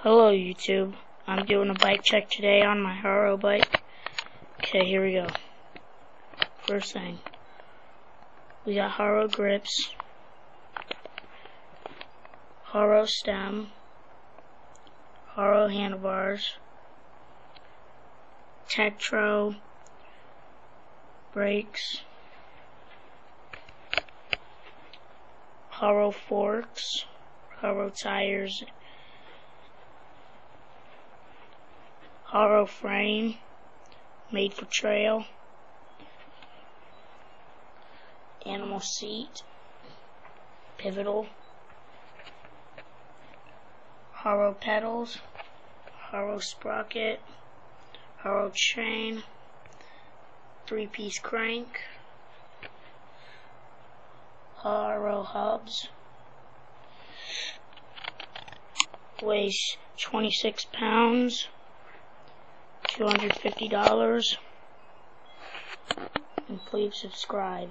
Hello YouTube, I'm doing a bike check today on my Haro bike. Okay, here we go. First thing, we got Haro grips, Haro stem, Haro handlebars, Tektro brakes, Haro forks, Haro tires, Haro frame, made for trail, animal seat, pivotal, Haro pedals, Haro sprocket, Haro chain, 3-piece crank, Haro hubs, weighs 26 pounds, $250, and please subscribe.